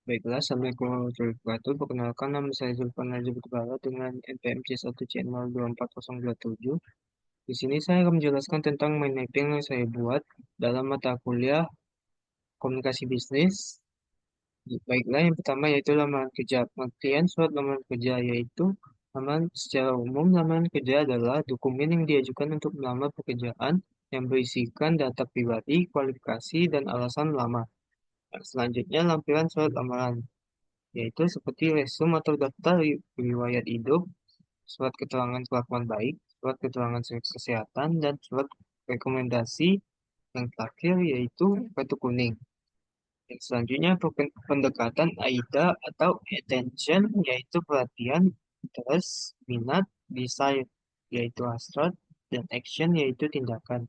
Baiklah, Assalamualaikum warahmatullahi wabarakatuh. Perkenalkan, nama saya Zulfan Najib Barat dengan NPM C1C02427. Di sini saya akan menjelaskan tentang mind mapping yang saya buat dalam mata kuliah komunikasi bisnis. Baiklah, yang pertama yaitu lamaran kerja. Pengertian surat lamaran kerja yaitu secara umum, lamaran kerja adalah dokumen yang diajukan untuk melamar pekerjaan yang berisikan data pribadi, kualifikasi, dan alasan melamar. Selanjutnya, lampiran surat lamaran yaitu seperti resume atau daftar riwayat hidup, surat keterangan kelakuan baik, surat keterangan kesehatan, dan surat rekomendasi yang terakhir yaitu kartu kuning. Yang selanjutnya pendekatan AIDA atau attention yaitu perhatian, interest, minat, desire yaitu hasrat, dan action yaitu tindakan.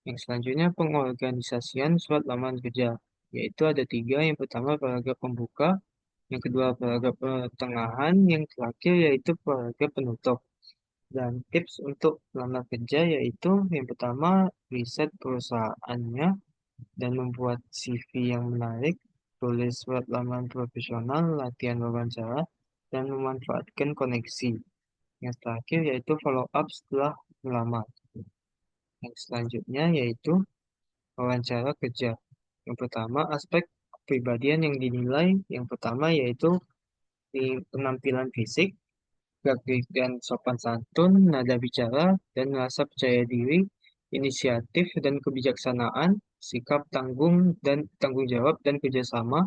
Yang selanjutnya pengorganisasian surat lamaran kerja yaitu ada tiga. Yang pertama paragraf pembuka, yang kedua paragraf pertengahan, yang terakhir yaitu paragraf penutup. Dan tips untuk melamar kerja yaitu yang pertama riset perusahaannya dan membuat CV yang menarik, tulis surat lamaran profesional, latihan wawancara, dan memanfaatkan koneksi. Yang terakhir yaitu follow up setelah melamar. Yang selanjutnya yaitu wawancara kerja. Yang pertama aspek kepribadian yang dinilai, yang pertama yaitu di penampilan fisik, gagah dan sopan santun, nada bicara, dan rasa percaya diri, inisiatif dan kebijaksanaan, sikap tanggung jawab dan kerjasama,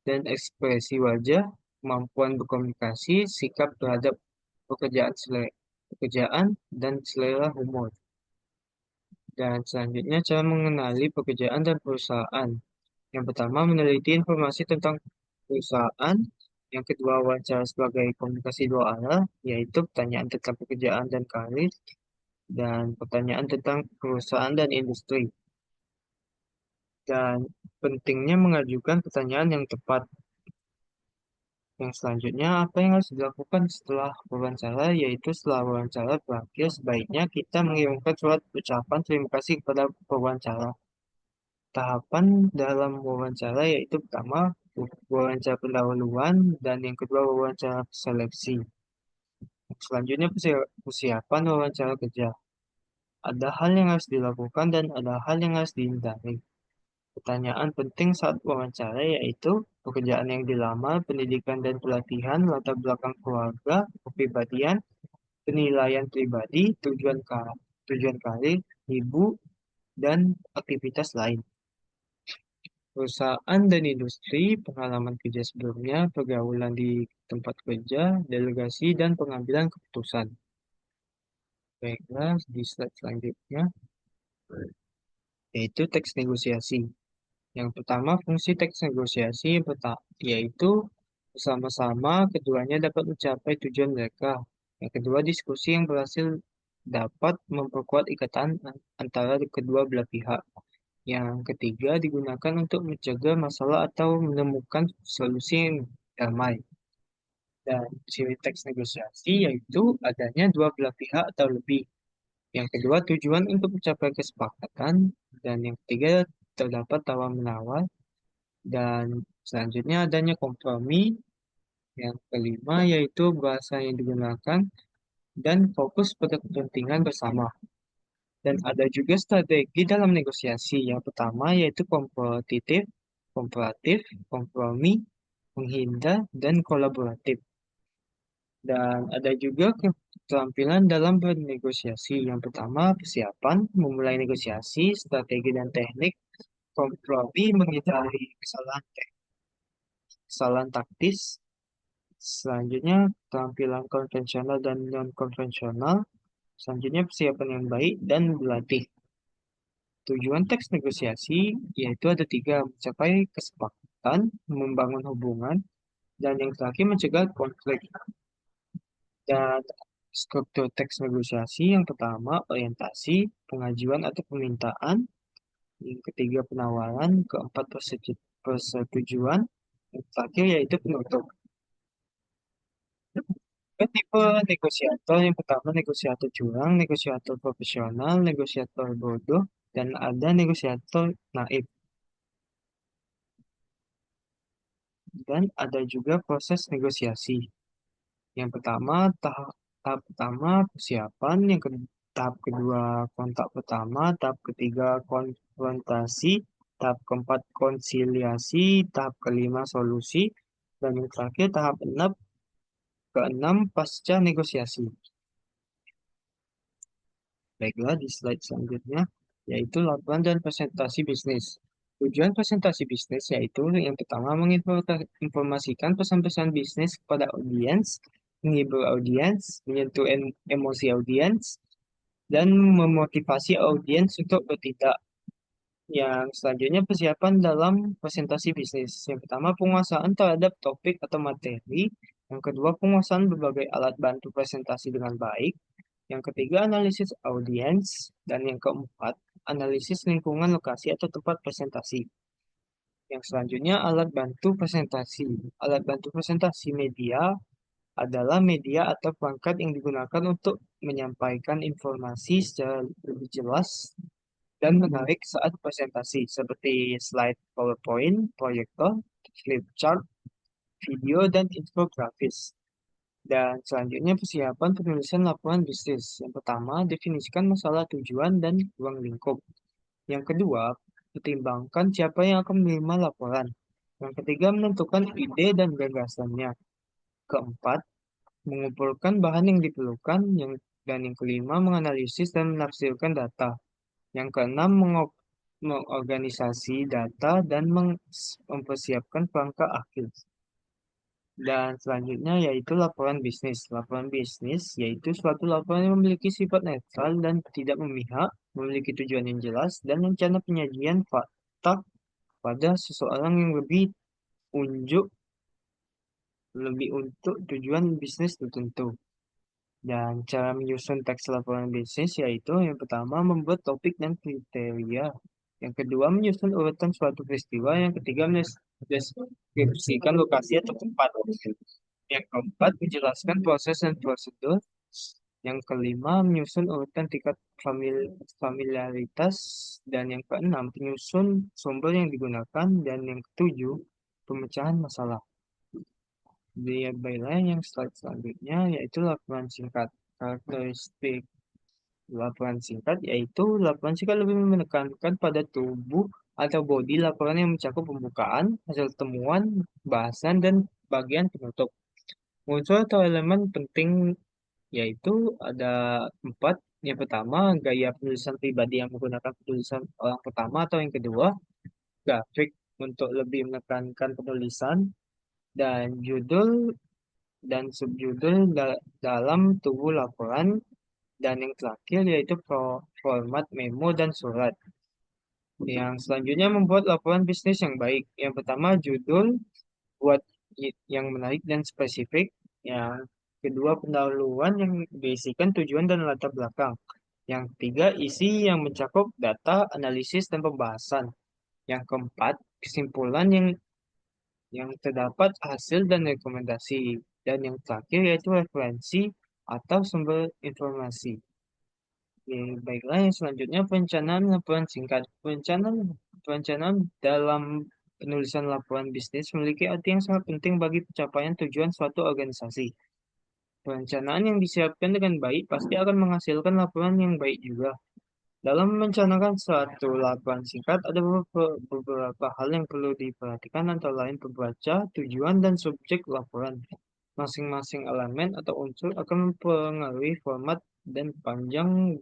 dan ekspresi wajah, kemampuan berkomunikasi, sikap terhadap pekerjaan dan selera humor. Dan selanjutnya cara mengenali pekerjaan dan perusahaan. Yang pertama, meneliti informasi tentang perusahaan. Yang kedua, wawancara sebagai komunikasi dua arah, yaitu pertanyaan tentang pekerjaan dan karir, dan pertanyaan tentang perusahaan dan industri. Dan pentingnya mengajukan pertanyaan yang tepat. Yang selanjutnya, apa yang harus dilakukan setelah wawancara, yaitu setelah wawancara berakhir, sebaiknya kita mengirimkan surat ucapan terima kasih kepada pewawancara. Tahapan dalam wawancara yaitu pertama wawancara pendahuluan dan yang kedua wawancara seleksi. Selanjutnya persiapan wawancara kerja. Ada hal yang harus dilakukan dan ada hal yang harus dihindari. Pertanyaan penting saat wawancara yaitu pekerjaan yang dilamar, pendidikan dan pelatihan, latar belakang keluarga, kepribadian, penilaian pribadi, tujuan karir, ibu, dan aktivitas lain. Perusahaan dan industri, pengalaman kerja sebelumnya, pergaulan di tempat kerja, delegasi, dan pengambilan keputusan. Baiklah, di slide selanjutnya, yaitu teks negosiasi. Yang pertama, fungsi teks negosiasi yaitu bersama-sama keduanya dapat mencapai tujuan mereka. Yang kedua, diskusi yang berhasil dapat memperkuat ikatan antara kedua belah pihak. Yang ketiga, digunakan untuk mencegah masalah atau menemukan solusi yang damai. Dan ciri teks negosiasi yaitu adanya dua belah pihak atau lebih. Yang kedua, tujuan untuk mencapai kesepakatan. Dan yang ketiga, terdapat tawar-menawar. Dan selanjutnya adanya kompromi. Yang kelima, yaitu bahasa yang digunakan dan fokus pada kepentingan bersama. Dan ada juga strategi dalam negosiasi. Yang pertama yaitu kompetitif, komparatif, kompromi, menghindar, dan kolaboratif. Dan ada juga keterampilan dalam bernegosiasi. Yang pertama, persiapan, memulai negosiasi, strategi dan teknik, kompromi, menghindari kesalahan taktis. Selanjutnya, keterampilan konvensional dan non-konvensional. Selanjutnya, persiapan yang baik dan berlatih. Tujuan teks negosiasi yaitu ada tiga, mencapai kesepakatan, membangun hubungan, dan yang terakhir mencegah konflik. Dan struktur teks negosiasi yang pertama orientasi, pengajuan atau permintaan, yang ketiga penawaran, keempat persetujuan, yang terakhir yaitu penutup. Tipe negosiator yang pertama negosiator curang, negosiator profesional, negosiator bodoh, dan ada negosiator naif. dan ada juga proses negosiasi. Yang pertama, tahap pertama persiapan, tahap kedua kontak pertama, tahap ketiga konfrontasi, tahap keempat konsiliasi, tahap kelima solusi, dan yang terakhir tahap keenam pasca negosiasi. Baiklah, di slide selanjutnya, yaitu laporan dan presentasi bisnis. Tujuan presentasi bisnis yaitu yang pertama menginformasikan pesan-pesan bisnis kepada audiens, menghibur audiens, menyentuh emosi audiens, dan memotivasi audiens untuk bertindak. Yang selanjutnya persiapan dalam presentasi bisnis. Yang pertama penguasaan terhadap topik atau materi. Yang kedua penguasaan berbagai alat bantu presentasi dengan baik. Yang ketiga, analisis audiens. Dan yang keempat, analisis lingkungan lokasi atau tempat presentasi. Yang selanjutnya, alat bantu presentasi. Alat bantu presentasi media adalah media atau perangkat yang digunakan untuk menyampaikan informasi secara lebih jelas dan menarik saat presentasi, seperti slide PowerPoint, proyektor, flip chart, video, dan infografis. Dan selanjutnya persiapan penulisan laporan bisnis. Yang pertama, definisikan masalah tujuan dan ruang lingkup. Yang kedua, pertimbangkan siapa yang akan menerima laporan. Yang ketiga, menentukan ide dan gagasannya. Keempat, mengumpulkan bahan yang diperlukan. Dan yang kelima, menganalisis dan menafsirkan data. Yang keenam, mengorganisasi data dan mempersiapkan perangkat akhir. Dan selanjutnya yaitu laporan bisnis. Laporan bisnis yaitu suatu laporan yang memiliki sifat netral dan tidak memihak, memiliki tujuan yang jelas, dan rencana penyajian fakta pada seseorang yang unjuk, lebih untuk tujuan bisnis tertentu. Dan cara menyusun teks laporan bisnis yaitu yang pertama membuat topik dan kriteria. Yang kedua menyusun urutan suatu peristiwa. Yang ketiga mendeskripsikan lokasi atau tempat. Yang keempat menjelaskan proses dan prosedur. Yang kelima menyusun urutan tingkat familiaritas. Dan yang keenam menyusun sumber yang digunakan. Dan yang ketujuh pemecahan masalah. Baiklah, yang slide selanjutnya yaitu laporan singkat. Karakteristik laporan singkat yaitu laporan singkat lebih menekankan pada tubuh atau bodi laporan yang mencakup pembukaan, hasil temuan, bahasan, dan bagian penutup. Unsur atau elemen penting yaitu ada empat. Yang pertama, gaya penulisan pribadi yang menggunakan penulisan orang pertama atau yang kedua, grafik untuk lebih menekankan penulisan, dan judul dan subjudul dalam tubuh laporan, dan yang terakhir yaitu format memo dan surat. Yang selanjutnya membuat laporan bisnis yang baik. Yang pertama judul buat yang menarik dan spesifik. Yang kedua pendahuluan yang berisikan tujuan dan latar belakang. Yang ketiga isi yang mencakup data, analisis, dan pembahasan. Yang keempat kesimpulan yang terdapat hasil dan rekomendasi. Dan yang terakhir yaitu referensi atau sumber informasi. Oke, baiklah yang selanjutnya perencanaan laporan singkat. Perencanaan dalam penulisan laporan bisnis memiliki arti yang sangat penting bagi pencapaian tujuan suatu organisasi. Perencanaan yang disiapkan dengan baik pasti akan menghasilkan laporan yang baik juga. Dalam merencanakan suatu laporan singkat, ada beberapa hal yang perlu diperhatikan antara lain pembaca, tujuan, dan subjek laporan. Masing-masing elemen atau unsur akan mempengaruhi format dan panjang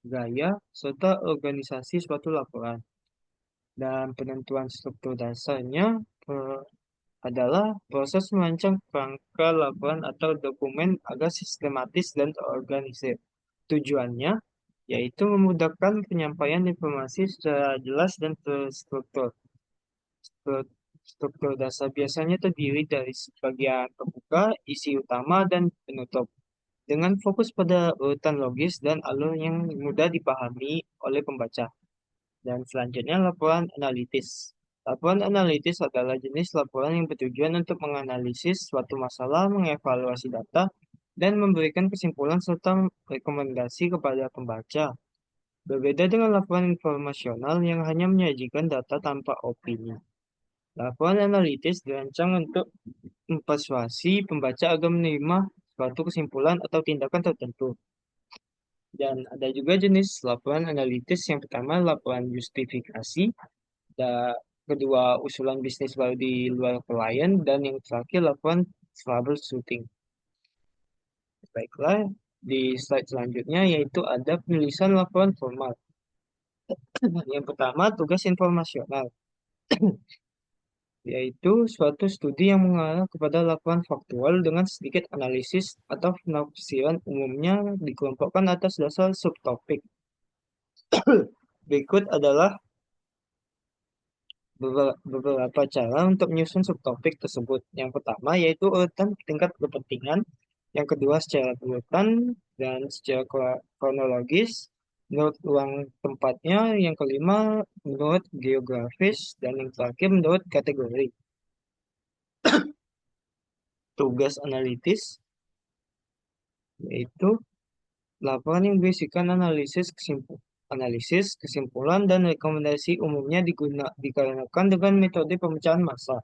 gaya serta organisasi suatu laporan. Dan penentuan struktur dasarnya adalah proses merancang kerangka laporan atau dokumen agar sistematis dan terorganisir. Tujuannya yaitu memudahkan penyampaian informasi secara jelas dan terstruktur. Struktur dasar biasanya terdiri dari bagian pembuka, isi utama, dan penutup, dengan fokus pada urutan logis dan alur yang mudah dipahami oleh pembaca. Dan selanjutnya laporan analitis. Laporan analitis adalah jenis laporan yang bertujuan untuk menganalisis suatu masalah, mengevaluasi data, dan memberikan kesimpulan serta rekomendasi kepada pembaca. Berbeda dengan laporan informasional yang hanya menyajikan data tanpa opini. Laporan analitis dirancang untuk mempersuasi pembaca agar menerima suatu kesimpulan atau tindakan tertentu. Dan ada juga jenis laporan analitis. Yang pertama, laporan justifikasi. Da, kedua, usulan bisnis baru di luar klien. Dan yang terakhir, laporan troubleshooting. Baiklah, di slide selanjutnya yaitu ada penulisan laporan formal. Yang pertama, tugas informasional, yaitu suatu studi yang mengarah kepada laporan faktual dengan sedikit analisis atau penafsiran, umumnya dikelompokkan atas dasar subtopik. Berikut adalah beberapa cara untuk menyusun subtopik tersebut. Yang pertama yaitu urutan tingkat kepentingan, yang kedua secara urutan dan secara kronologis, menurut ruang tempatnya, yang kelima menurut geografis, dan yang terakhir menurut kategori. Tugas analitis yaitu laporan yang berisikan analisis, kesimpulan, dan rekomendasi, umumnya dikarenakan dengan metode pemecahan massa.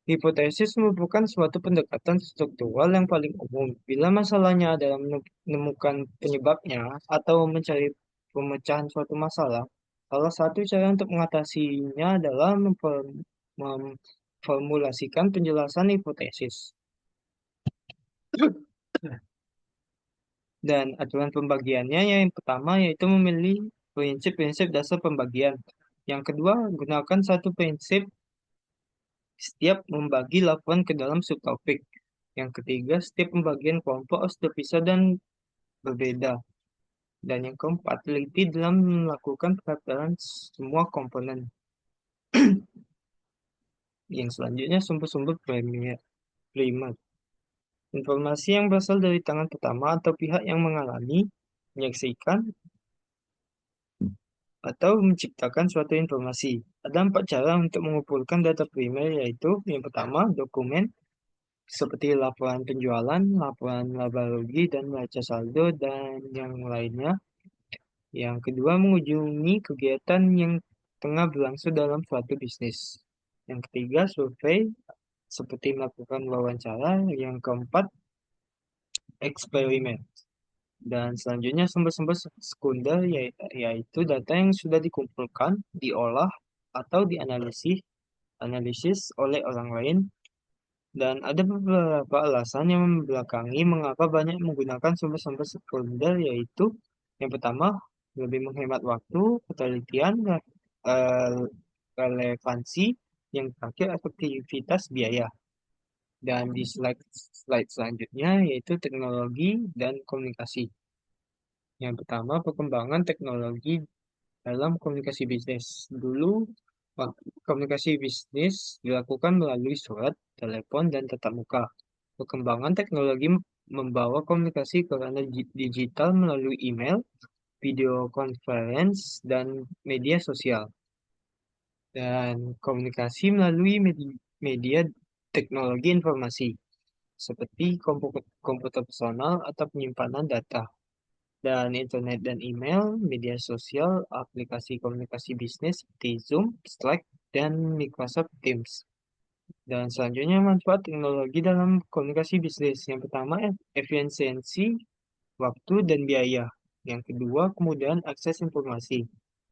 Hipotesis merupakan suatu pendekatan struktural yang paling umum. Bila masalahnya adalah menemukan penyebabnya atau mencari pemecahan suatu masalah, salah satu cara untuk mengatasinya adalah memformulasikan penjelasan hipotesis. Dan aturan pembagiannya yang pertama yaitu memilih prinsip-prinsip dasar pembagian. Yang kedua, gunakan satu prinsip setiap membagi laporan ke dalam subtopik. Yang ketiga, setiap pembagian kelompok harus terpisah dan berbeda. Dan yang keempat, teliti dalam melakukan pendaftaran semua komponen. Yang selanjutnya, sumber-sumber primer. Informasi yang berasal dari tangan pertama atau pihak yang mengalami, menyaksikan, atau menciptakan suatu informasi. Ada 4 cara untuk mengumpulkan data primer, yaitu yang pertama, dokumen, seperti laporan penjualan, laporan laba rugi, dan neraca saldo, dan yang lainnya. Yang kedua, mengunjungi kegiatan yang tengah berlangsung dalam suatu bisnis. Yang ketiga, survei, seperti melakukan wawancara. Yang keempat, eksperimen. Dan selanjutnya, sumber-sumber sekunder, yaitu data yang sudah dikumpulkan, diolah, atau analisis oleh orang lain. Dan ada beberapa alasan yang membelakangi mengapa banyak menggunakan sumber-sumber sekunder, yaitu yang pertama, lebih menghemat waktu, ketelitian, eh, relevansi, yang terakhir efektivitas biaya. Dan di slide selanjutnya yaitu teknologi dan komunikasi. Yang pertama, perkembangan teknologi dalam komunikasi bisnis. Dulu, komunikasi bisnis dilakukan melalui surat, telepon, dan tatap muka. Perkembangan teknologi membawa komunikasi ke ranah digital melalui email, video conference, dan media sosial. Dan komunikasi melalui media teknologi informasi, seperti komputer personal atau penyimpanan data. Dan internet dan email, media sosial, aplikasi komunikasi bisnis seperti Zoom, Slack, dan Microsoft Teams. Dan selanjutnya, manfaat teknologi dalam komunikasi bisnis. Yang pertama, efisiensi waktu dan biaya. Yang kedua, kemudahan akses informasi.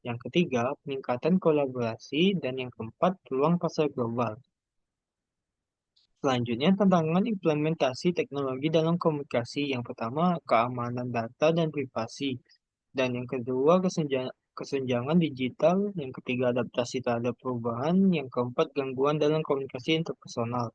Yang ketiga, peningkatan kolaborasi. Dan yang keempat, peluang pasar global. Selanjutnya, tantangan implementasi teknologi dalam komunikasi. Yang pertama, keamanan data dan privasi. Dan yang kedua, kesenjangan digital. Yang ketiga, adaptasi terhadap perubahan. Yang keempat, gangguan dalam komunikasi interpersonal.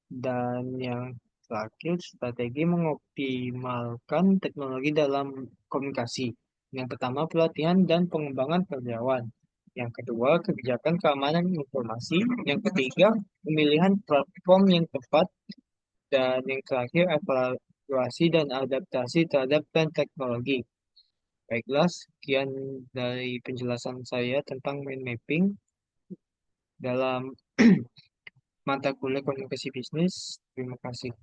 Dan yang terakhir, strategi mengoptimalkan teknologi dalam komunikasi. Yang pertama, pelatihan dan pengembangan karyawan. Yang kedua, kebijakan keamanan informasi. Yang ketiga, pemilihan platform yang tepat. Dan yang terakhir, evaluasi dan adaptasi terhadap tren teknologi. Baiklah, sekian dari penjelasan saya tentang mind mapping dalam mata kuliah komunikasi bisnis. Terima kasih.